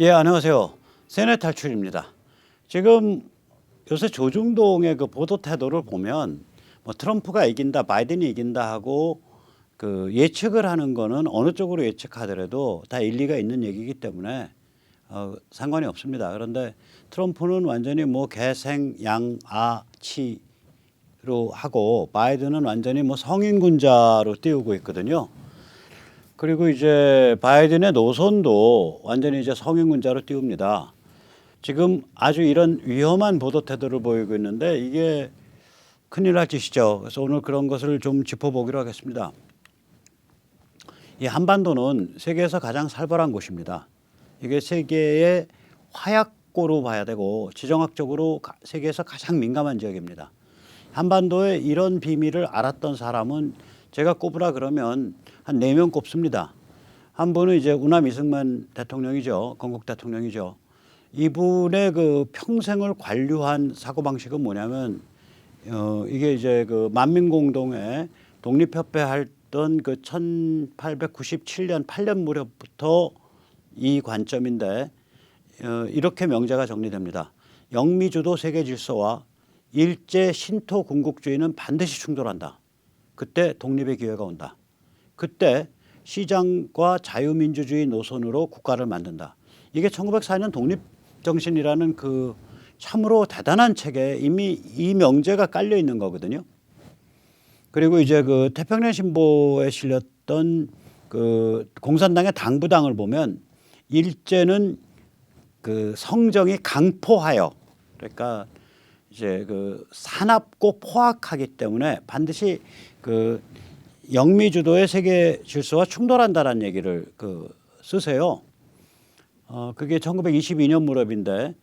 예, 안녕하세요. 세뇌 탈출입니다. 지금 요새 조중동의 그 보도 태도를 보면 뭐 트럼프가 이긴다, 바이든이 이긴다 하고 그 예측을 하는 거는 어느 쪽으로 예측하더라도 다 일리가 있는 얘기이기 때문에 상관이 없습니다. 그런데 트럼프는 완전히 뭐 개생 양아치로 하고 바이든은 완전히 뭐 성인군자로 띄우고 있거든요. 그리고 이제 바이든의 노선도 완전히 이제 성인군자로 띄웁니다. 지금 아주 이런 위험한 보도 태도를 보이고 있는데 이게 큰일 날 짓이죠. 그래서 오늘 그런 것을 좀 짚어보기로 하겠습니다. 이 한반도는 세계에서 가장 살벌한 곳입니다. 이게 세계의 화약고로 봐야 되고 지정학적으로 세계에서 가장 민감한 지역입니다. 한반도에 이런 비밀을 알았던 사람은 제가 꼽으라 그러면 한 4명 꼽습니다. 한 분은 이제 우남 이승만 대통령이죠. 건국 대통령이죠. 이분의 그 평생을 관료한 사고방식은 뭐냐면 이게 이제 그 만민공동회 독립협회 했던 그 1897년 8년 무렵부터 이 관점인데 이렇게 명제가 정리됩니다. 영미주도 세계 질서와 일제 신토 군국주의는 반드시 충돌한다. 그때 독립의 기회가 온다. 그때 시장과 자유민주주의 노선으로 국가를 만든다. 이게 1904년 독립정신이라는 그 참으로 대단한 책에 이미 이 명제가 깔려 있는 거거든요. 그리고 이제 그 태평양 신보에 실렸던 그 공산당의 당부당을 보면 일제는 그 성정이 강포하여 그러니까 이제 그 사납고 포악하기 때문에 반드시 그 영미주도의 세계 질서와 충돌한다라는 얘기를 그 쓰세요. 그게 1922년 무렵인데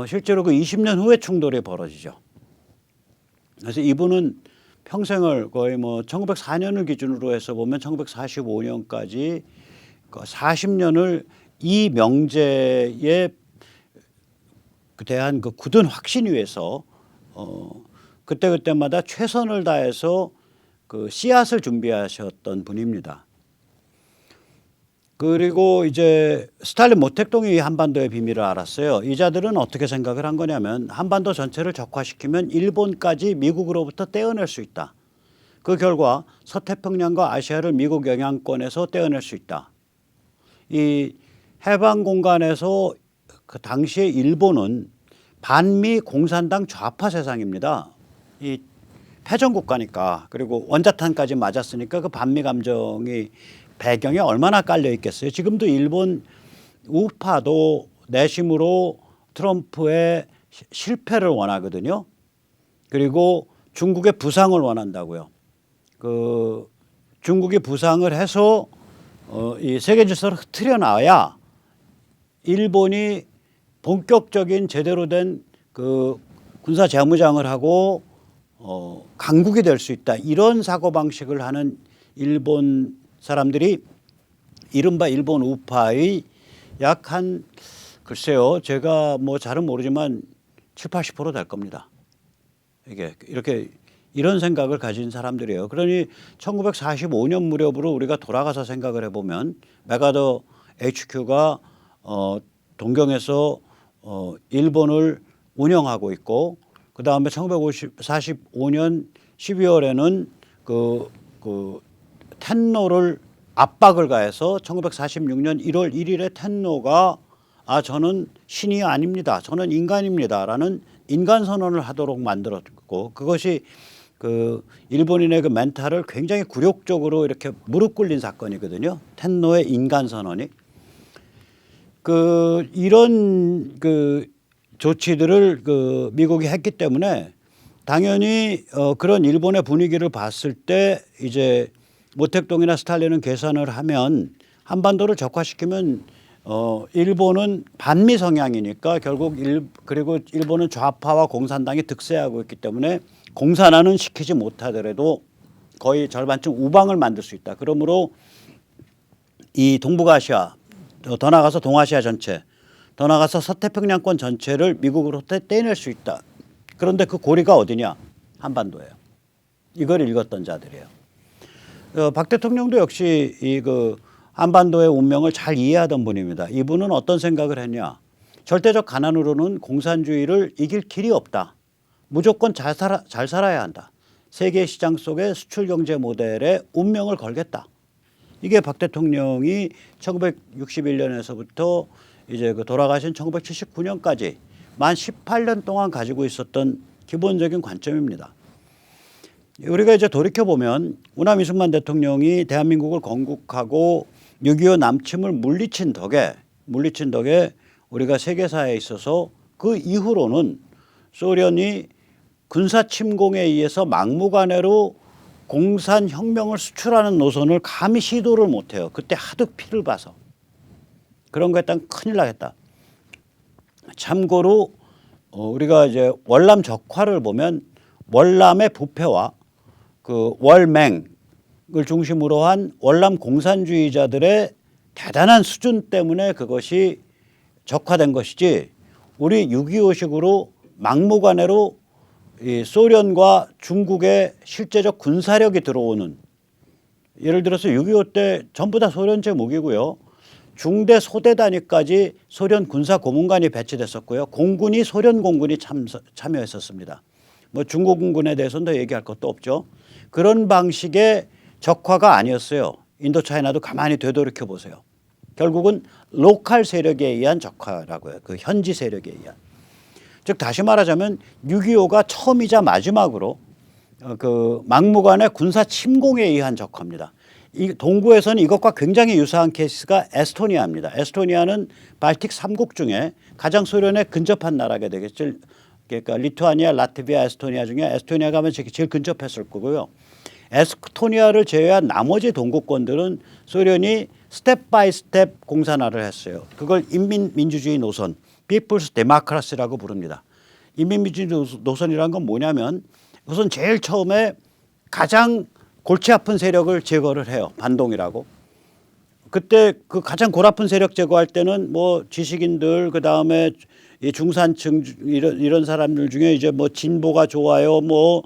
실제로 그 20년 후에 충돌이 벌어지죠. 그래서 이분은 평생을 거의 뭐 1904년을 기준으로 해서 보면 1945년까지 40년을 이 명제에 대한 그 굳은 확신 위에서 그때마다 최선을 다해서 그 씨앗을 준비하셨던 분입니다. 그리고 이제 스탈린 모택동이 한반도의 비밀을 알았어요. 이 자들은 어떻게 생각을 한 거냐면 한반도 전체를 적화시키면 일본까지 미국으로부터 떼어낼 수 있다. 그 결과 서태평양과 아시아를 미국 영향권에서 떼어낼 수 있다. 이 해방 공간에서 그 당시에 일본은 반미 공산당 좌파 세상입니다. 이 패전 국가니까 그리고 원자탄까지 맞았으니까 그 반미 감정이 배경에 얼마나 깔려 있겠어요. 지금도 일본 우파도 내심으로 트럼프의 실패를 원하거든요. 그리고 중국의 부상을 원한다고요. 그 중국이 부상을 해서 이 세계 질서를 흐트려 놔야 일본이 본격적인 제대로 된 그 군사 재무장을 하고 강국이 될 수 있다. 이런 사고방식을 하는 일본 사람들이 이른바 일본 우파의 약 한 글쎄요. 제가 뭐 잘은 모르지만 7, 80% 될 겁니다. 이게 이렇게 이런 생각을 가진 사람들이에요. 그러니 1945년 무렵으로 우리가 돌아가서 생각을 해보면 메가더 HQ가 동경에서 일본을 운영하고 있고 그 다음에 1945년 12월에는 그 텐노를 압박을 가해서 1946년 1월 1일에 텐노가 저는 신이 아닙니다. 저는 인간입니다라는 인간 선언을 하도록 만들었고 그것이 그 일본인의 그 멘탈을 굉장히 굴욕적으로 이렇게 무릎 꿇린 사건이거든요. 텐노의 인간 선언이 그 이런 그 조치들을 그 미국이 했기 때문에 당연히 그런 일본의 분위기를 봤을 때 이제 모택동이나 스탈린은 계산을 하면 한반도를 적화시키면 일본은 반미 성향이니까 결국 그리고 일본은 좌파와 공산당이 득세하고 있기 때문에 공산화는 시키지 못하더라도 거의 절반쯤 우방을 만들 수 있다. 그러므로 이 동북아시아 더 나가서 동아시아 전체 더 나가서 서태평양권 전체를 미국으로부터 떼낼 수 있다. 그런데 그 고리가 어디냐? 한반도예요. 이걸 읽었던 자들이에요. 박 대통령도 역시 이 그 한반도의 운명을 잘 이해하던 분입니다. 이분은 어떤 생각을 했냐. 절대적 가난으로는 공산주의를 이길 길이 없다. 무조건 잘 살아야 한다. 세계 시장 속의 수출 경제 모델에 운명을 걸겠다. 이게 박 대통령이 1961년에서부터 이제 그 돌아가신 1979년까지 만 18년 동안 가지고 있었던 기본적인 관점입니다. 우리가 이제 돌이켜 보면 우남 이승만 대통령이 대한민국을 건국하고 6.25 남침을 물리친 덕에 우리가 세계사에 있어서 그 이후로는 소련이 군사 침공에 의해서 막무가내로 공산혁명을 수출하는 노선을 감히 시도를 못해요. 그때 하도 피를 봐서. 그런 거 했다면 큰일 나겠다. 참고로 우리가 이제 월남 적화를 보면 월남의 부패와 그 월맹을 중심으로 한 월남 공산주의자들의 대단한 수준 때문에 그것이 적화된 것이지 우리 6.25식으로 막무가내로 이 소련과 중국의 실제적 군사력이 들어오는 예를 들어서 6.25 때 전부 다 소련제 무기고요. 중대 소대 단위까지 소련 군사 고문관이 배치됐었고요. 공군이 소련 공군이 참여했었습니다. 뭐 중국 군군에 대해서는 더 얘기할 것도 없죠. 그런 방식의 적화가 아니었어요. 인도차이나도 가만히 되돌이켜 보세요. 결국은 로컬 세력에 의한 적화라고요. 그 현지 세력에 의한. 즉 다시 말하자면 6.25가 처음이자 마지막으로 그 막무가내 군사 침공에 의한 적화입니다. 이 동구에서는 이것과 굉장히 유사한 케이스가 에스토니아입니다. 에스토니아는 발틱 3국 중에 가장 소련에 근접한 나라가 되겠죠. 그러니까 리투아니아, 라트비아, 에스토니아 중에 에스토니아가 아마 제일 근접했을 거고요. 에스토니아를 제외한 나머지 동구권들은 소련이 스텝 바이 스텝 공산화를 했어요. 그걸 인민민주주의 노선, 피플스 데모크라시라고 부릅니다. 인민민주주의 노선이라는 건 뭐냐면 우선 제일 처음에 가장 골치 아픈 세력을 제거를 해요. 반동이라고. 그때 그 가장 골 아픈 세력 제거할 때는 뭐 지식인들 그다음에 이 중산층 이런 사람들 중에 이제 뭐 진보가 좋아요. 뭐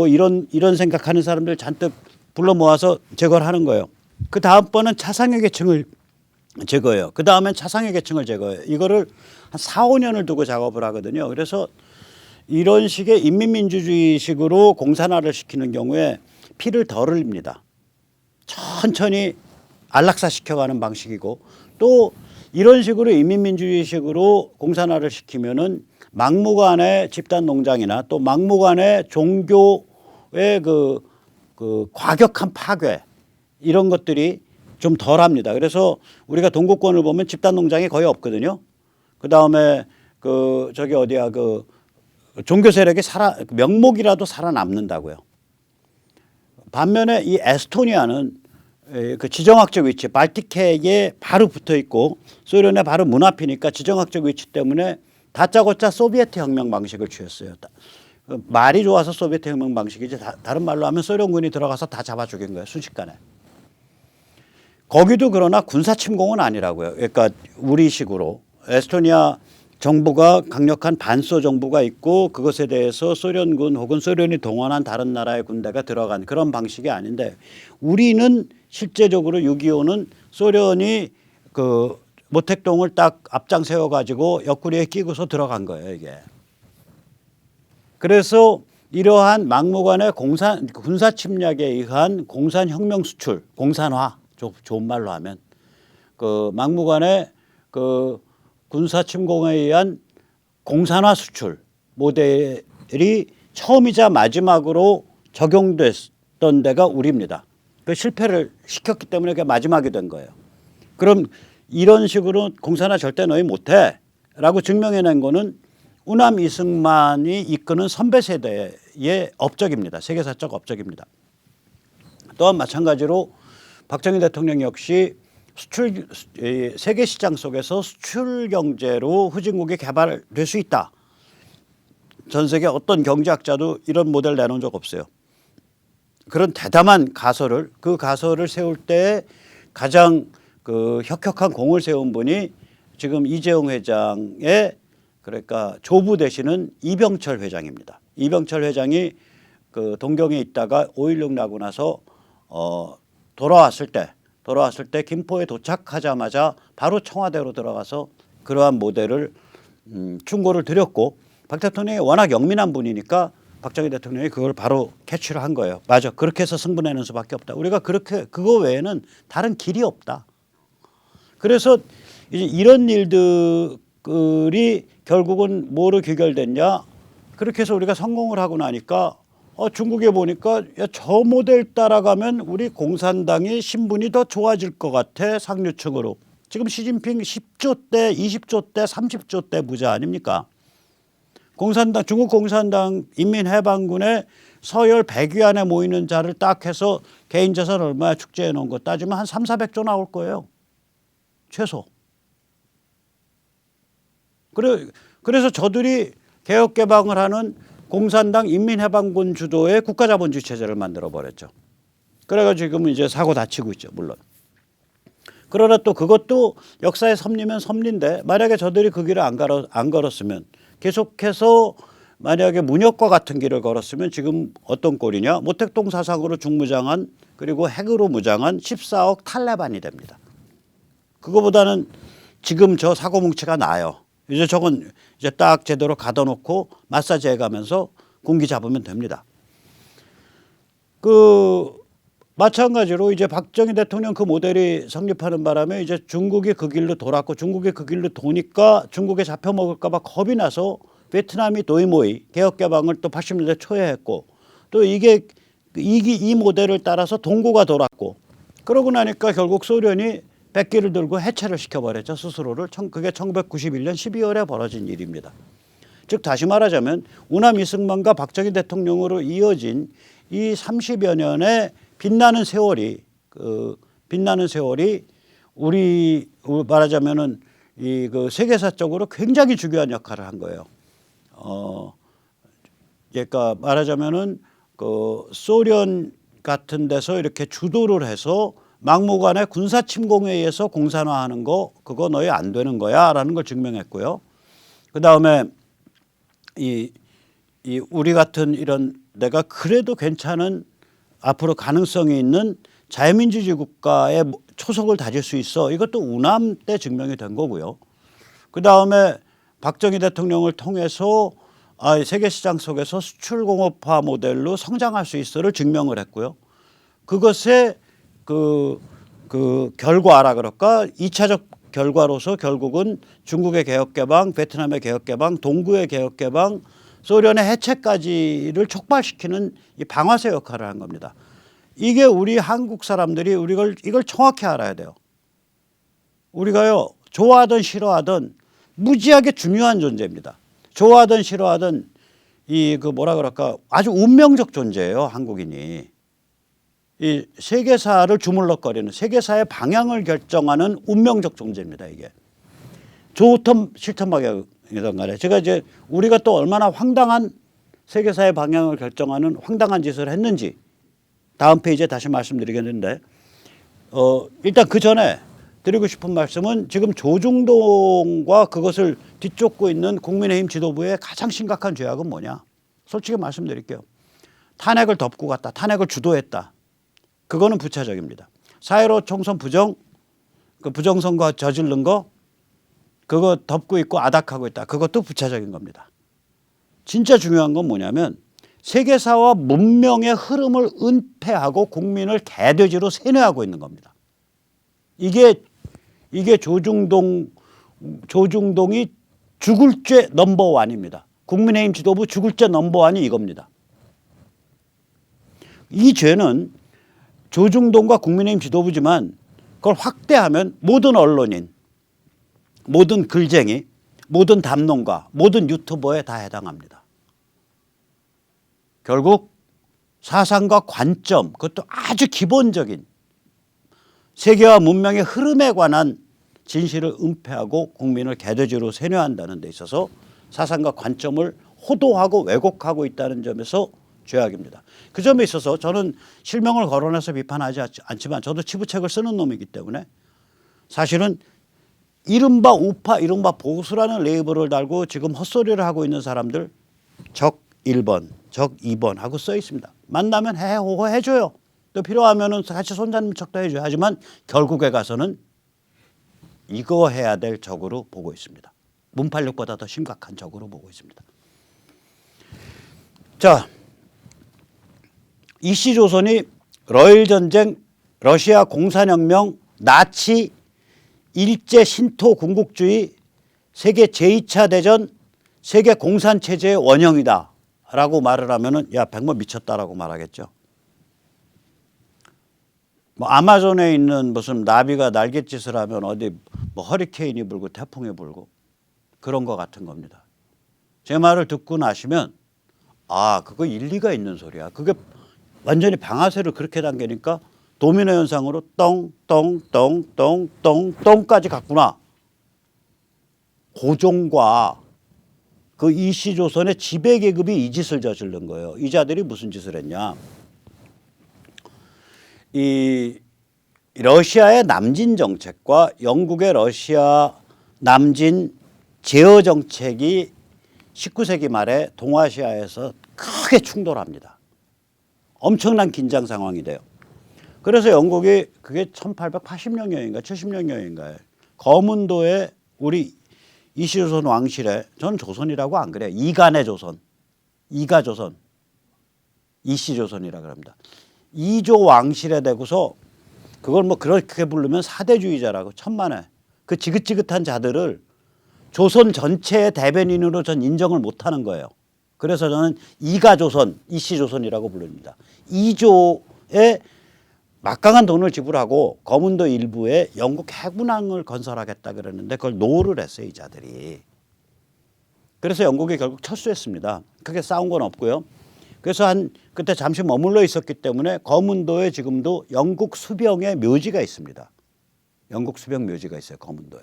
이런 생각하는 사람들 잔뜩 불러 모아서 제거를 하는 거예요. 그 다음번은 차상위 계층을 제거해요. 그 다음엔 차상위 계층을 제거해요. 이거를 한 4, 5년을 두고 작업을 하거든요. 그래서 이런 식의 인민민주주의식으로 공산화를 시키는 경우에 피를 덜 흘립니다. 천천히 안락사시켜가는 방식이고 또 이런 식으로 인민민주주의식으로 공산화를 시키면은 막무가내 집단농장이나 또 막무가내 종교의 그 과격한 파괴 이런 것들이 좀 덜합니다. 그래서 우리가 동구권을 보면 집단농장이 거의 없거든요. 그 다음에 그 저기 어디야 그 종교 세력이 명목이라도 살아남는다고요. 반면에 이 에스토니아는 그 지정학적 위치, 발틱해에 바로 붙어 있고 소련의 바로 문 앞이니까 지정학적 위치 때문에 다짜고짜 소비에트 혁명 방식을 취했어요. 말이 좋아서 소비에트 혁명 방식이지 다른 말로 하면 소련군이 들어가서 다 잡아 죽인 거예요. 순식간에. 거기도 그러나 군사 침공은 아니라고요. 그러니까 우리식으로 에스토니아 정부가 강력한 반소 정부가 있고 그것에 대해서 소련군 혹은 소련이 동원한 다른 나라의 군대가 들어간 그런 방식이 아닌데 우리는 실제적으로 6.25는 소련이 그 모택동을 딱 앞장 세워가지고 옆구리에 끼고서 들어간 거예요, 이게. 그래서 이러한 막무가내 군사 침략에 의한 공산혁명 수출, 공산화, 좋은 말로 하면 그 막무가내 그 군사 침공에 의한 공산화 수출 모델이 처음이자 마지막으로 적용됐던 데가 우리입니다. 그 실패를 시켰기 때문에 그게 마지막이 된 거예요. 그럼 이런 식으로 공산화 절대 너희 못해 라고 증명해낸 거는 우남 이승만이 이끄는 선배 세대의 업적입니다. 세계사적 업적입니다. 또한 마찬가지로 박정희 대통령 역시 세계 시장 속에서 수출 경제로 후진국이 개발될 수 있다. 전 세계 어떤 경제학자도 이런 모델 내놓은 적 없어요. 그런 대담한 가설을 그 가설을 세울 때 가장 그 혁혁한 공을 세운 분이 지금 이재용 회장의 그러니까 조부 되시는 이병철 회장입니다. 이병철 회장이 그 동경에 있다가 5.16 나고 나서 돌아왔을 때 돌아왔을 때 김포에 도착하자마자 바로 청와대로 들어가서 그러한 모델을 충고를 드렸고, 박 대통령이 워낙 영민한 분이니까 박정희 대통령이 그걸 바로 캐치를 한 거예요. 맞아, 그렇게 해서 승부내는 수밖에 없다. 우리가 그렇게 그거 외에는 다른 길이 없다. 그래서 이제 이런 일들이 결국은 뭐로 귀결됐냐? 그렇게 해서 우리가 성공을 하고 나니까 중국에 보니까 야, 저 모델 따라가면 우리 공산당이 신분이 더 좋아질 것 같아, 상류층으로. 지금 시진핑 10조 대, 20조 대, 30조 대 부자 아닙니까? 공산당, 중국 공산당 인민해방군의 서열 100위 안에 모이는 자를 딱 해서 개인 재산 얼마야 축제해 놓은 거 따지면 한 3, 400조 나올 거예요. 최소. 그래서 저들이 개혁개방을 하는 공산당 인민해방군 주도의 국가자본주의 체제를 만들어 버렸죠. 그래가지고 지금은 이제 사고 다치고 있죠, 물론. 그러나 또 그것도 역사의 섭리면 섭리인데, 만약에 저들이 그 길을 안 걸었으면, 계속해서 만약에 문혁과 같은 길을 걸었으면 지금 어떤 꼴이냐? 모택동 사상으로 중무장한, 그리고 핵으로 무장한 14억 탈레반이 됩니다. 그거보다는 지금 저 사고뭉치가 나아요. 이제 저건 이제 딱 제대로 가둬놓고 마사지 해가면서 군기 잡으면 됩니다. 마찬가지로 이제 박정희 대통령 그 모델이 성립하는 바람에 이제 중국이 그 길로 돌았고, 중국이 그 길로 도니까 중국에 잡혀먹을까 봐 겁이 나서 베트남이 도이모이 개혁개방을 또 80년대 초에 했고, 또 이 모델을 따라서 동구가 돌았고, 그러고 나니까 결국 소련이 백기를 들고 해체를 시켜버렸죠, 스스로를. 그게 1991년 12월에 벌어진 일입니다. 즉 다시 말하자면 우남 이승만과 박정희 대통령으로 이어진 이 30여 년의 빛나는 세월이 우리 말하자면은 그 세계사적으로 굉장히 중요한 역할을 한 거예요. 그러니까 말하자면은 그 소련 같은 데서 이렇게 주도를 해서 막무가내 군사 침공에 의해서 공산화하는 거, 그거 너희 안 되는 거야라는 걸 증명했고요. 그 다음에 우리 같은 이런 내가 그래도 괜찮은 앞으로 가능성이 있는 자유민주주의 국가의 초석을 다질 수 있어. 이것도 우남 때 증명이 된 거고요. 그 다음에 박정희 대통령을 통해서 세계시장 속에서 수출공업화 모델로 성장할 수 있어를 증명을 했고요. 그것의 그 결과라 그럴까? 2차적 결과로서 결국은 중국의 개혁개방, 베트남의 개혁개방, 동구의 개혁개방, 소련의 해체까지를 촉발시키는 이 방아쇠 역할을 한 겁니다. 이게 우리 한국 사람들이 이걸 정확히 알아야 돼요. 우리가요, 좋아하든 싫어하든 무지하게 중요한 존재입니다. 좋아하든 싫어하든 뭐라 그럴까? 아주 운명적 존재예요, 한국인이. 이 세계사를 주물럭거리는, 세계사의 방향을 결정하는 운명적 존재입니다, 이게. 좋든 싫든 방향이든 간에. 제가 이제 우리가 또 얼마나 황당한 세계사의 방향을 결정하는 황당한 짓을 했는지 다음 페이지에 다시 말씀드리겠는데, 일단 그 전에 드리고 싶은 말씀은 지금 조중동과 그것을 뒤쫓고 있는 국민의힘 지도부의 가장 심각한 죄악은 뭐냐? 솔직히 말씀드릴게요. 탄핵을 덮고 갔다. 탄핵을 주도했다. 그거는 부차적입니다. 4.15 총선 부정선거 저지른 거, 그거 덮고 있고 아닥하고 있다. 그것도 부차적인 겁니다. 진짜 중요한 건 뭐냐면 세계사와 문명의 흐름을 은폐하고 국민을 개돼지로 세뇌하고 있는 겁니다. 이게 조중동이 죽을 죄 넘버원입니다. 국민의힘 지도부 죽을 죄 넘버원이 이겁니다. 이 죄는 조중동과 국민의힘 지도부지만 그걸 확대하면 모든 언론인, 모든 글쟁이, 모든 담론가, 모든 유튜버에 다 해당합니다. 결국 사상과 관점, 그것도 아주 기본적인 세계와 문명의 흐름에 관한 진실을 은폐하고 국민을 개돼지로 세뇌한다는 데 있어서 사상과 관점을 호도하고 왜곡하고 있다는 점에서 죄악입니다. 그 점에 있어서 저는 실명을 거론해서 비판하지 않지만 저도 치부책을 쓰는 놈이기 때문에 사실은 이른바 우파, 이른바 보수라는 레이블을 달고 지금 헛소리를 하고 있는 사람들 적 1번, 적 2번 하고 써 있습니다. 만나면 해호호 해줘요. 또 필요하면은 같이 손잡는 척도 해줘요. 하지만 결국에 가서는 이거 해야 될 적으로 보고 있습니다. 문팔육보다 더 심각한 적으로 보고 있습니다. 자, 이씨조선이 러일전쟁, 러시아 공산혁명, 나치, 일제 신토 군국주의, 세계 제2차 대전, 세계 공산체제의 원형이다 라고 말을 하면은 야, 백모 미쳤다라고 말하겠죠. 뭐 아마존에 있는 무슨 나비가 날갯짓을 하면 어디 뭐 허리케인이 불고 태풍이 불고 그런 거 같은 겁니다. 제 말을 듣고 나시면 아, 그거 일리가 있는 소리야. 그게 완전히 방아쇠를 그렇게 당기니까 도미노 현상으로 똥똥똥똥똥똥까지 갔구나. 고종과 그 이씨조선의 지배계급이 이 짓을 저지른 거예요. 이 자들이 무슨 짓을 했냐. 이 러시아의 남진 정책과 영국의 러시아 남진 제어 정책이 19세기 말에 동아시아에서 크게 충돌합니다. 엄청난 긴장 상황이 돼요. 그래서 영국이 그게 1880년경인가 70년경인가에 거문도에 우리 이씨조선 왕실에, 저는 조선이라고 안 그래요. 이간의 조선, 이가조선, 이씨조선이라 그럽니다. 이조 왕실에 대고서 그걸 뭐 그렇게 부르면 사대주의자라고 천만에 그 지긋지긋한 자들을 조선 전체의 대변인으로 전 인정을 못하는 거예요. 그래서 저는 이가조선, 이씨조선이라고 부릅니다. 이조에 막강한 돈을 지불하고 거문도 일부에 영국 해군항을 건설하겠다 그랬는데 그걸 노를 했어요, 이 자들이. 그래서 영국이 결국 철수했습니다. 크게 싸운 건 없고요. 그래서 그때 잠시 머물러 있었기 때문에 거문도에 지금도 영국 수병의 묘지가 있습니다. 영국 수병 묘지가 있어요, 거문도에.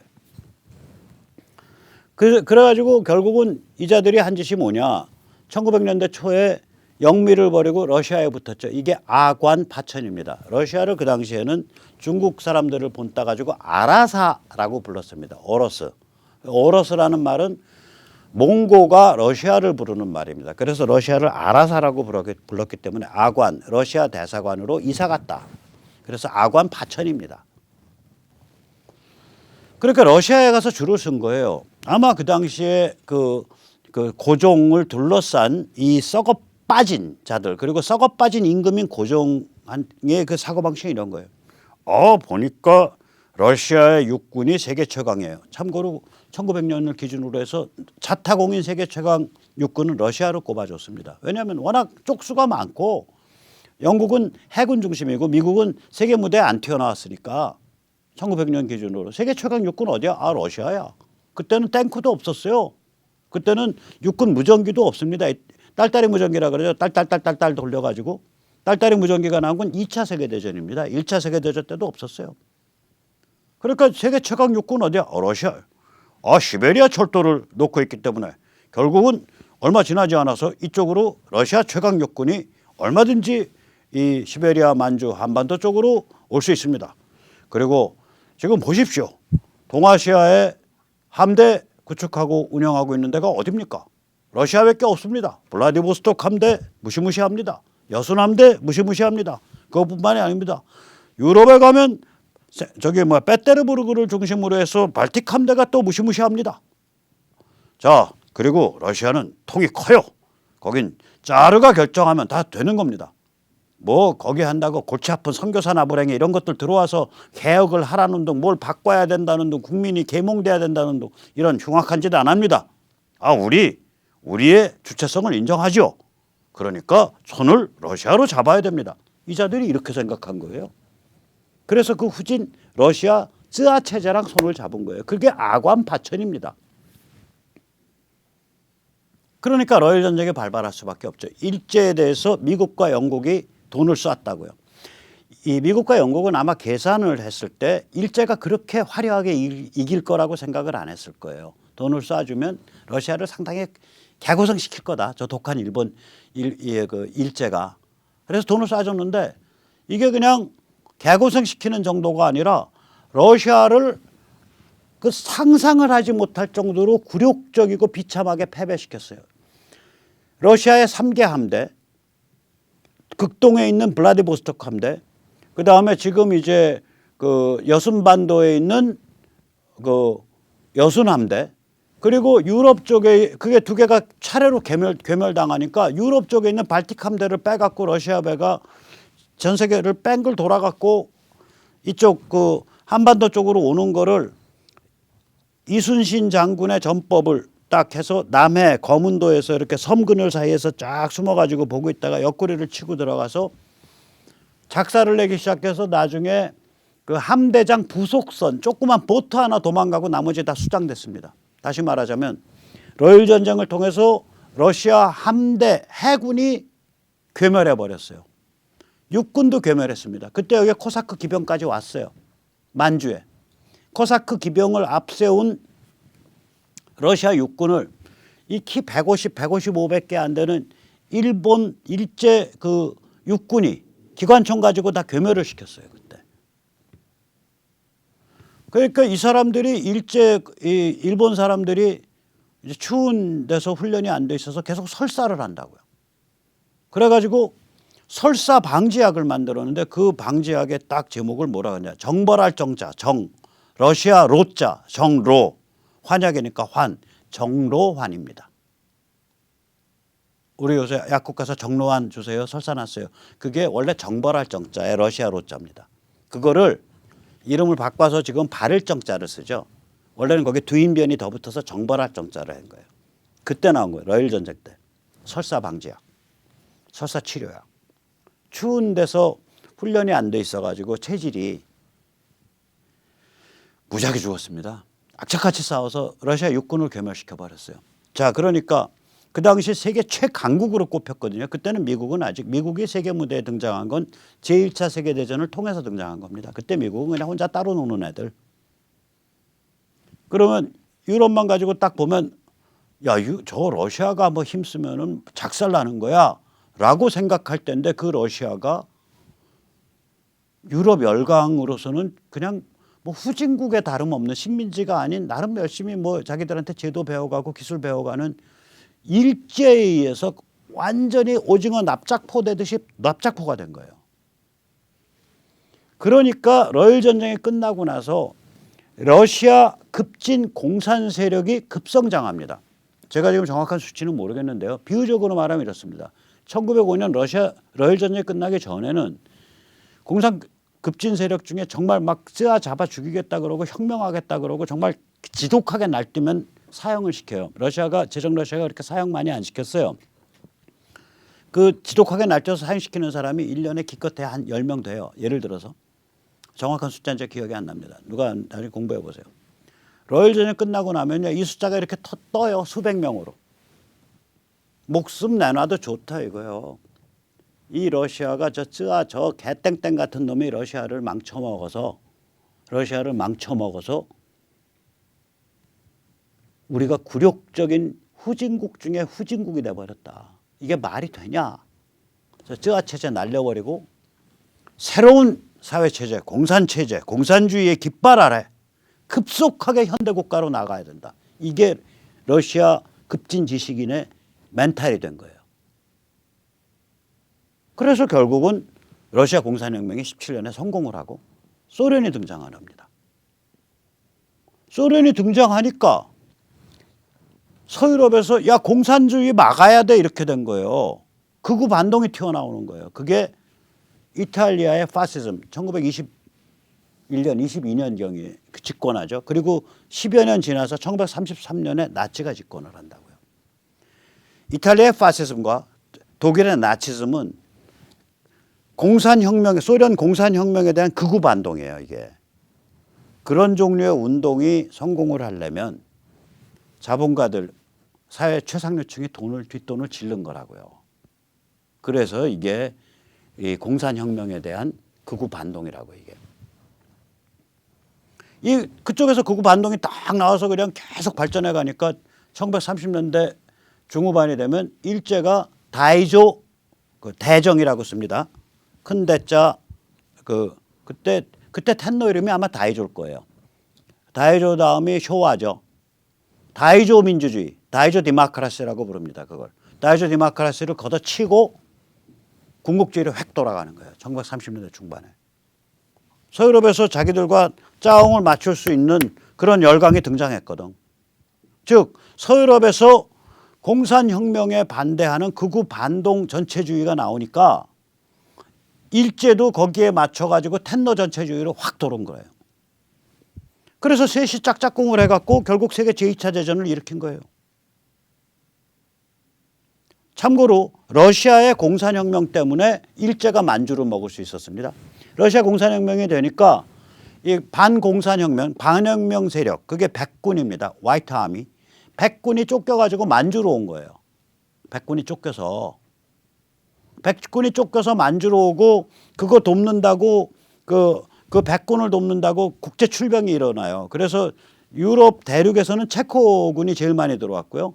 그래가지고 결국은 이 자들이 한 짓이 뭐냐. 1900년대 초에 영미를 버리고 러시아에 붙었죠. 이게 아관 파천입니다. 러시아를 그 당시에는 중국 사람들을 본따 가지고 아라사라고 불렀습니다. 오로스. 오로스라는 말은 몽고가 러시아를 부르는 말입니다. 그래서 러시아를 아라사라고 불렀기 때문에 아관, 러시아 대사관으로 이사 갔다. 그래서 아관 파천입니다. 그러니까 러시아에 가서 줄을 쓴 거예요. 아마 그 당시에 그 고종을 둘러싼 이 썩어 빠진 자들, 그리고 썩어 빠진 임금인 고종의 그 사고방식이 이런 거예요. 보니까 러시아의 육군이 세계 최강이에요. 참고로 1900년을 기준으로 해서 자타공인 세계 최강 육군은 러시아로 꼽아줬습니다. 왜냐하면 워낙 쪽수가 많고 영국은 해군 중심이고 미국은 세계 무대에 안 튀어나왔으니까 1900년 기준으로 세계 최강 육군 어디야? 러시아야. 그때는 탱크도 없었어요. 그때는 육군 무전기도 없습니다. 딸딸이 무전기라 그러죠. 딸딸딸딸딸 돌려가지고 딸딸이 무전기가 나온 건 2차 세계대전입니다. 1차 세계대전 때도 없었어요. 그러니까 세계 최강 육군 어디야? 러시아. 시베리아 철도를 놓고 있기 때문에 결국은 얼마 지나지 않아서 이쪽으로 러시아 최강 육군이 얼마든지 이 시베리아 만주 한반도 쪽으로 올 수 있습니다. 그리고 지금 보십시오. 동아시아에 함대 구축하고 운영하고 있는 데가 어딥니까? 러시아밖에 없습니다. 블라디보스토크 함대 무시무시합니다. 여순 함대 무시무시합니다. 그것뿐만이 아닙니다. 유럽에 가면 페테르부르크를 중심으로 해서 발틱 함대가 또 무시무시합니다. 자, 그리고 러시아는 통이 커요. 거긴 짜르가 결정하면 다 되는 겁니다. 뭐 거기 한다고 골치 아픈 선교사 나부랭이 이런 것들 들어와서 개혁을 하라는 둥, 뭘 바꿔야 된다는 둥, 국민이 계몽돼야 된다는 둥, 이런 흉악한 짓 안 합니다. 우리의 주체성을 인정하죠. 그러니까 손을 러시아로 잡아야 됩니다. 이 자들이 이렇게 생각한 거예요. 그래서 그 후진 러시아 쯔아 체제랑 손을 잡은 거예요. 그게 아관 파천입니다. 그러니까 러일 전쟁에 발발할 수밖에 없죠. 일제에 대해서 미국과 영국이 돈을 쐈다고요. 이 미국과 영국은 아마 계산을 했을 때 일제가 그렇게 화려하게 이길 거라고 생각을 안 했을 거예요. 돈을 쏴주면 러시아를 상당히 개고생시킬 거다. 저 독한 일제가. 그래서 돈을 쏴줬는데 이게 그냥 개고생시키는 정도가 아니라 러시아를 그 상상을 하지 못할 정도로 굴욕적이고 비참하게 패배시켰어요. 러시아의 3개 함대, 극동에 있는 블라디보스토크 함대, 그 다음에 지금 이제 그 여순반도에 있는 그 여순 함대, 그리고 유럽 쪽에 그게 두 개가 차례로 괴멸당하니까 유럽 쪽에 있는 발틱 함대를 빼갖고 러시아 배가 전 세계를 뺑글 돌아갖고 이쪽 그 한반도 쪽으로 오는 거를 이순신 장군의 전법을 딱 해서 남해 거문도에서 이렇게 섬 그늘 사이에서 쫙 숨어가지고 보고 있다가 옆구리를 치고 들어가서 작사를 내기 시작해서 나중에 그 함대장 부속선 조그만 보트 하나 도망가고 나머지 다 수장됐습니다. 다시 말하자면 러일 전쟁을 통해서 러시아 함대 해군이 괴멸해 버렸어요. 육군도 괴멸했습니다. 그때 여기 코사크 기병까지 왔어요. 만주에. 코사크 기병을 앞세운 러시아 육군을 이 키 150, 500개 안 되는 일본 일제 그 육군이 기관총 가지고 다 괴멸을 시켰어요. 그때. 그러니까 이 사람들이 일본 사람들이 이제 추운 데서 훈련이 안 돼 있어서 계속 설사를 한다고요. 그래가지고 설사 방지약을 만들었는데 그 방지약의 딱 제목을 뭐라 그러냐. 정벌할 정자, 정, 러시아 로자, 정로, 환약이니까 환, 정로환입니다. 우리 요새 약국 가서 정로환 주세요. 설사 났어요. 그게 원래 정벌할 정자의 러시아 로자입니다. 그거를 이름을 바꿔서 지금 바를 정자를 쓰죠. 원래는 거기에 두인변이 더 붙어서 정벌할 정자를 한 거예요. 그때 나온 거예요. 러일 전쟁 때. 설사 방지약, 설사 치료약. 추운 데서 훈련이 안 돼 있어가지고 체질이 무지하게 죽었습니다. 악착같이 싸워서 러시아 육군을 괴멸시켜 버렸어요. 자, 그러니까 그 당시 세계 최강국으로 꼽혔거든요. 그때는 미국이 세계 무대에 등장한 건 제1차 세계대전을 통해서 등장한 겁니다. 그때 미국은 그냥 혼자 따로 노는 애들. 그러면 유럽만 가지고 딱 보면 야, 저 러시아가 뭐 힘쓰면은 작살나는 거야 라고 생각할 때인데 그 러시아가 유럽 열강으로서는 그냥 뭐 후진국에 다름없는 식민지가 아닌 나름 열심히 뭐 자기들한테 제도 배워가고 기술 배워가는 일제에 의해서 완전히 오징어 납작포 되듯이 납작포가 된 거예요. 그러니까 러일 전쟁이 끝나고 나서 러시아 급진 공산 세력이 급성장합니다. 제가 지금 정확한 수치는 모르겠는데요. 비유적으로 말하면 이렇습니다. 1905년 러일 전쟁이 끝나기 전에는 공산 급진 세력 중에 정말 막 쓰아 잡아 죽이겠다 그러고 혁명하겠다 그러고 정말 지독하게 날뛰면 사형을 시켜요. 제정 러시아가 그렇게 사형 많이 안 시켰어요. 그 지독하게 날뛰어서 사형시키는 사람이 1년에 기껏해야 한 10명 돼요. 예를 들어서. 정확한 숫자는 제 기억이 안 납니다. 누가 나중에 공부해 보세요. 러일 전쟁 끝나고 나면요. 이 숫자가 이렇게 떠요. 수백 명으로. 목숨 내놔도 좋다 이거요. 이 러시아가 저 개땡땡 같은 놈이 러시아를 망쳐먹어서 우리가 굴욕적인 후진국 중에 후진국이 돼버렸다. 이게 말이 되냐? 쯔아 체제 날려버리고 새로운 사회체제, 공산체제, 공산주의의 깃발 아래 급속하게 현대국가로 나가야 된다. 이게 러시아 급진 지식인의 멘탈이 된 거예요. 그래서 결국은 러시아 공산혁명이 17년에 성공을 하고 소련이 등장합니다. 소련이 등장하니까 서유럽에서 야 공산주의 막아야 돼 이렇게 된 거예요. 극우 반동이 튀어나오는 거예요. 그게 이탈리아의 파시즘 1921년 22년경에 집권하죠. 그리고 10여 년 지나서 1933년에 나치가 집권을 한다고요. 이탈리아의 파시즘과 독일의 나치즘은 소련 공산혁명에 대한 극우 반동이에요. 이게. 그런 종류의 운동이 성공을 하려면 자본가들, 사회 최상류층이 뒷돈을 지른 거라고요. 그래서 이게 이 공산혁명에 대한 극우 반동이라고 이게. 그쪽에서 극우 반동이 딱 나와서 그냥 계속 발전해 가니까 1930년대 중후반이 되면 일제가 다이조 대정이라고 씁니다. 큰 대자 그때 텐노 이름이 아마 다이조일 거예요. 다이조 다음이 쇼와죠. 다이조 민주주의, 다이조 디마크라시라고 부릅니다. 그걸 다이조 디마크라시를 걷어치고 군국주의로 획 돌아가는 거예요. 1930년대 중반에. 서유럽에서 자기들과 짜옹을 맞출 수 있는 그런 열강이 등장했거든. 즉 서유럽에서 공산혁명에 반대하는 극우 반동 전체주의가 나오니까 일제도 거기에 맞춰가지고 텐너 전체주의로 확 돌은 거예요. 그래서 셋이 짝짝꿍을 해갖고 결국 세계 제2차 대전을 일으킨 거예요. 참고로 러시아의 공산혁명 때문에 일제가 만주를 먹을 수 있었습니다. 러시아 공산혁명이 되니까 이 반공산혁명, 반혁명 세력, 그게 백군입니다. 화이트 아미. 백군이 쫓겨가지고 만주로 온 거예요. 백군이 쫓겨서 만주로 오고 그거 돕는다고 그 백군을 돕는다고 국제 출병이 일어나요. 그래서 유럽 대륙에서는 체코군이 제일 많이 들어왔고요.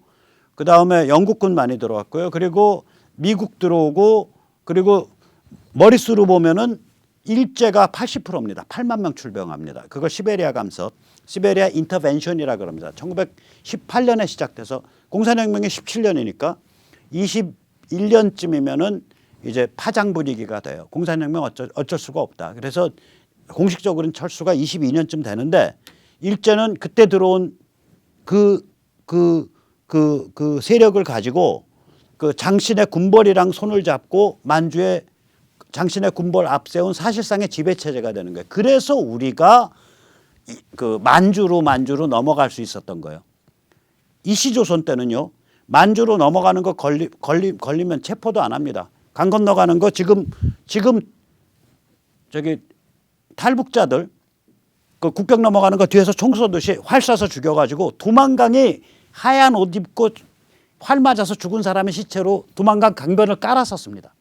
그 다음에 영국군 많이 들어왔고요. 그리고 미국 들어오고 그리고 머릿수로 보면은 일제가 80%입니다. 8만 명 출병합니다. 그걸 시베리아 감서, 시베리아 인터벤션이라 그럽니다. 1918년에 시작돼서 공산혁명이 17년이니까 21년쯤이면은 이제 파장 분위기가 돼요. 공산혁명 어쩔 수가 없다. 그래서 공식적으로는 철수가 22년쯤 되는데 일제는 그때 들어온 그 세력을 가지고 그 장신의 군벌이랑 손을 잡고 만주에 장신의 군벌 앞세운 사실상의 지배체제가 되는 거예요. 그래서 우리가 그 만주로 넘어갈 수 있었던 거예요. 이시조선 때는요. 만주로 넘어가는 거 걸리면 체포도 안 합니다. 강 건너가는 거 지금 저기 탈북자들 그 국경 넘어가는 거 뒤에서 총 쏘듯이 활 쏴서 죽여가지고 두만강이 하얀 옷 입고 활 맞아서 죽은 사람의 시체로 두만강 강변을 깔았었습니다.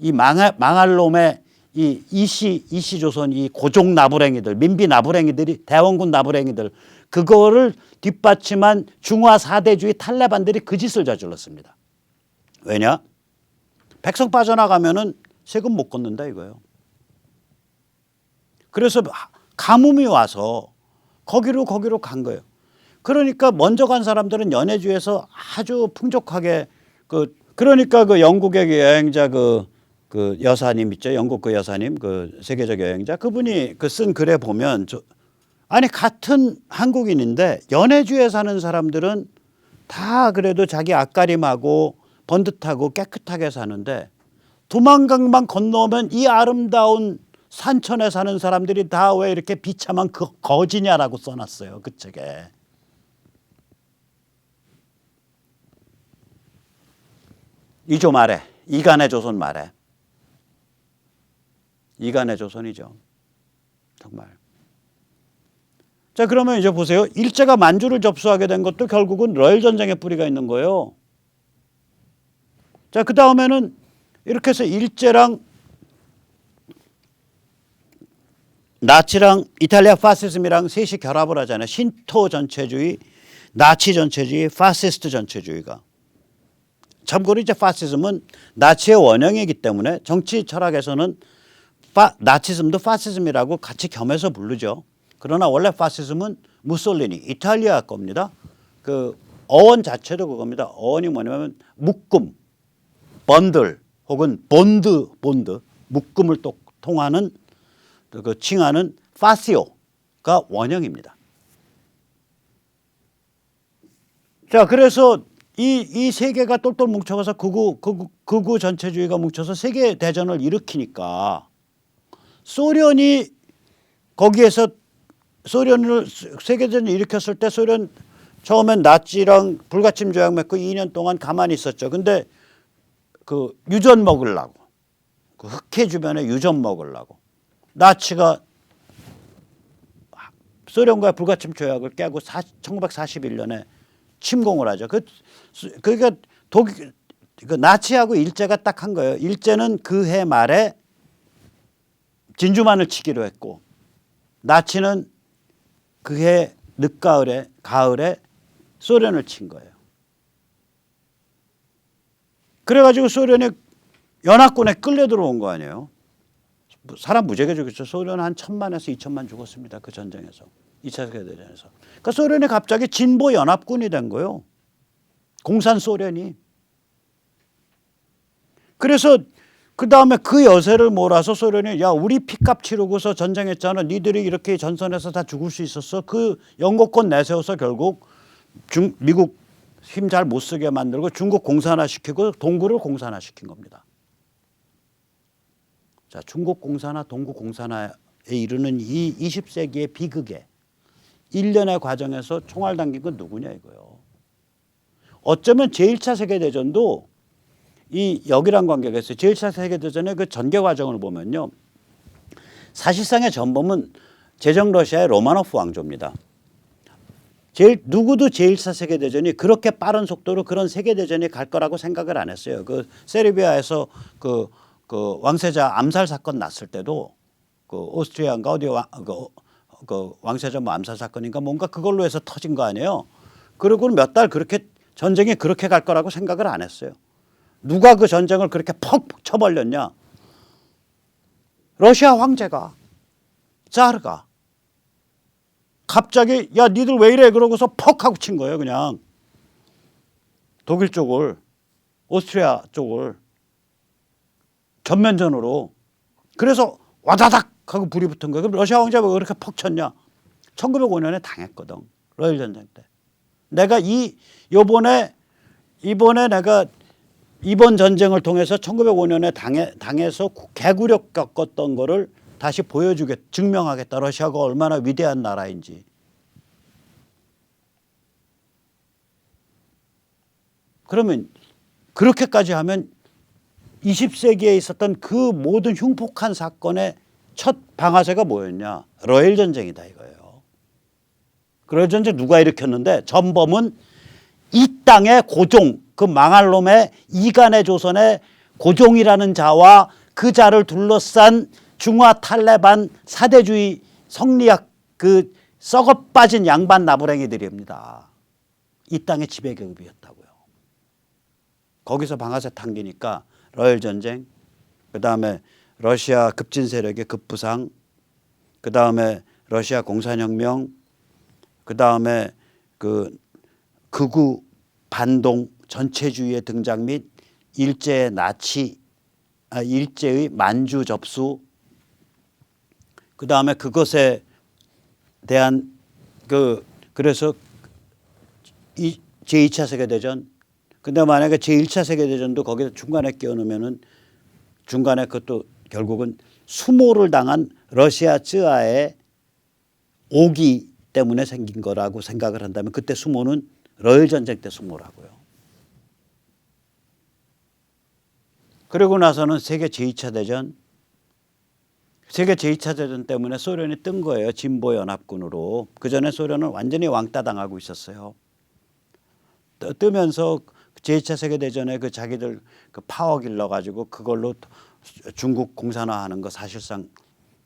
이 망할 놈의 이 이시조선 이 고종 나부랭이들, 민비 나부랭이들이 대원군 나부랭이들 그거를 뒷받침한 중화 사대주의 탈레반들이 그 짓을 저질렀습니다. 왜냐? 백성 빠져나가면은 세금 못 걷는다 이거예요. 그래서 가뭄이 와서 거기로 간 거예요. 그러니까 먼저 간 사람들은 연해주에서 아주 풍족하게 그러니까 그 영국의 여행자 그 여사님 있죠. 영국 그 여사님 그 세계적 여행자 그분이 그 쓴 글에 보면 아니 같은 한국인인데 연해주에 사는 사람들은 다 그래도 자기 앞가림하고 번듯하고 깨끗하게 사는데 두만강만 건너면 이 아름다운 산천에 사는 사람들이 다 왜 이렇게 비참한 거지냐라고 써놨어요. 그 책에. 이조 말에 이간의 조선 말에 이간의 조선이죠. 정말. 자 그러면 이제 보세요. 일제가 만주를 접수하게 된 것도 결국은 러일 전쟁의 뿌리가 있는 거예요. 자 그 다음에는 이렇게 해서 일제랑 나치랑 이탈리아 파시즘이랑 셋이 결합을 하잖아요. 신토 전체주의, 나치 전체주의, 파시스트 전체주의가. 참고로 이제 파시즘은 나치의 원형이기 때문에 정치 철학에서는 나치즘도 파시즘이라고 같이 겸해서 부르죠. 그러나 원래 파시즘은 무솔리니 이탈리아 겁니다. 그 어원 자체도 그겁니다. 어원이 뭐냐면 묶음, 번들 혹은 본드 묶음을 또 통하는 그 칭하는 파시오가 원형입니다. 자 그래서 이 세 개가 똘똘 뭉쳐서 극우 전체주의가 뭉쳐서 세계 대전을 일으키니까 소련이 거기에서 소련을 세계대전을 일으켰을 때 소련 처음엔 나치랑 불가침 조약 맺고 2년 동안 가만히 있었죠. 근데 그 유전 먹으려고 그 흑해 주변에 유전 먹으려고 나치가 소련과의 불가침 조약을 깨고 1941년에 침공을 하죠. 그러니까 그 나치하고 일제가 딱 한 거예요. 일제는 그 해 말에 진주만을 치기로 했고 나치는 그 해 가을에 소련을 친 거예요. 그래가지고 소련이 연합군에 끌려 들어온 거 아니에요. 사람 무지하게 죽였죠. 소련은 한 1,000만에서 2,000만 죽었습니다. 그 전쟁에서. 2차 세계대전에서. 그러니까 소련이 갑자기 진보 연합군이 된 거예요. 공산 소련이. 그래서 그 다음에 그 여세를 몰아서 소련이 야 우리 피값 치르고서 전쟁했잖아. 니들이 이렇게 전선에서 다 죽을 수 있었어. 그 영거권 내세워서 결국 미국 힘 잘 못 쓰게 만들고 중국 공산화시키고 동구를 공산화시킨 겁니다. 자, 중국 공산화, 동구 공산화에 이르는 이 20세기의 비극에 일련의 과정에서 총알 당긴 건 누구냐 이거요. 어쩌면 제1차 세계대전도 이 역이란 관계가 있어요. 제1차 세계대전의 그 전개 과정을 보면요. 사실상의 전범은 제정 러시아의 로마노프 왕조입니다. 누구도 제1차 세계대전이 그렇게 빠른 속도로 그런 세계대전이 갈 거라고 생각을 안 했어요. 그 세르비아에서 그 왕세자 암살 사건 났을 때도 그 오스트리아인가 어디 그 왕세자 뭐 암살 사건인가 뭔가 그걸로 해서 터진 거 아니에요. 그리고는 몇 달 그렇게 전쟁이 그렇게 갈 거라고 생각을 안 했어요. 누가 그 전쟁을 그렇게 퍽 쳐버렸냐? 러시아 황제가, 자르가 갑자기 야 니들 왜 이래 그러고서 퍽 하고 친 거예요. 그냥 독일 쪽을, 오스트리아 쪽을 전면전으로. 그래서 와다닥 하고 불이 붙은 거예요. 그럼 러시아 황제가 왜 그렇게 퍽 쳤냐? 1905년에 당했거든. 러일 전쟁 때. 내가 이번에 내가 이번 전쟁을 통해서 1905년에 당해서 개구력 겪었던 거를 다시 증명하겠다. 러시아가 얼마나 위대한 나라인지. 그러면 그렇게까지 하면 20세기에 있었던 그 모든 흉폭한 사건의 첫 방아쇠가 뭐였냐? 러일 전쟁이다 이거예요. 러일 전쟁 누가 일으켰는데 전범은 이 땅의 고종, 그 망할 놈의 이간의 조선의 고종이라는 자와 그 자를 둘러싼 중화 탈레반 사대주의 성리학 그 썩어 빠진 양반 나부랭이들입니다. 이 땅의 지배계급이었다고요. 거기서 방아쇠 당기니까 러일 전쟁, 그 다음에 러시아 급진 세력의 급부상, 그 다음에 러시아 공산혁명, 그 다음에 그 극우 반동 전체주의의 등장 및 일제의 일제의 만주 접수, 그 다음에 그것에 대한 그래서 이 제2차 세계대전. 근데 만약에 제1차 세계대전도 거기서 중간에 끼워넣으면은 중간에 그것도 결국은 수모를 당한 러시아 쯔아의 오기 때문에 생긴 거라고 생각을 한다면 그때 수모는 러일 전쟁 때 수모라고요. 그리고 나서는 세계 제2차 대전. 세계 제2차 대전 때문에 소련이 뜬 거예요. 진보연합군으로. 그전에 소련은 완전히 왕따 당하고 있었어요. 뜨면서 제2차 세계대전에 그 자기들 그 파워 길러가지고 그걸로 중국 공산화하는 거 사실상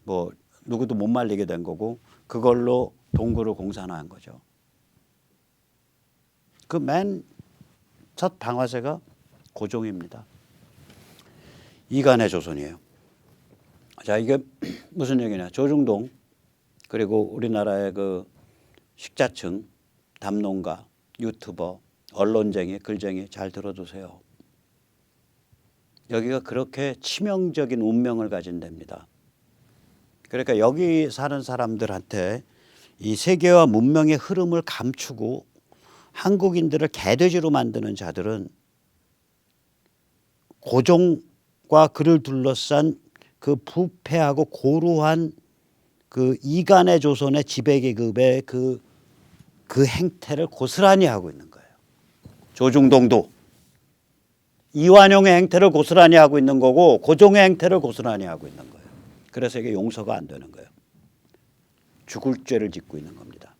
뭐 누구도 못 말리게 된 거고 그걸로 동구를 공산화한 거죠. 그 맨 첫 방아쇠가 고종입니다. 이간의 조선이에요. 자, 이게 무슨 얘기냐? 조중동 그리고 우리나라의 그 식자층, 담론가, 유튜버, 언론쟁이, 글쟁이 잘 들어두세요. 여기가 그렇게 치명적인 운명을 가진 데입니다. 그러니까 여기 사는 사람들한테 이 세계와 문명의 흐름을 감추고 한국인들을 개돼지로 만드는 자들은 고종과 그를 둘러싼 그 부패하고 고루한 그 이간의 조선의 지배계급의 그 행태를 고스란히 하고 있는 거예요. 조중동도 이완용의 행태를 고스란히 하고 있는 거고 고종의 행태를 고스란히 하고 있는 거예요. 그래서 이게 용서가 안 되는 거예요. 죽을 죄를 짓고 있는 겁니다.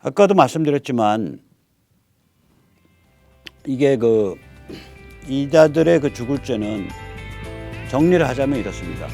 아까도 말씀드렸지만 이게 이자들의 그 죽을 죄는 정리를 하자면 이렇습니다.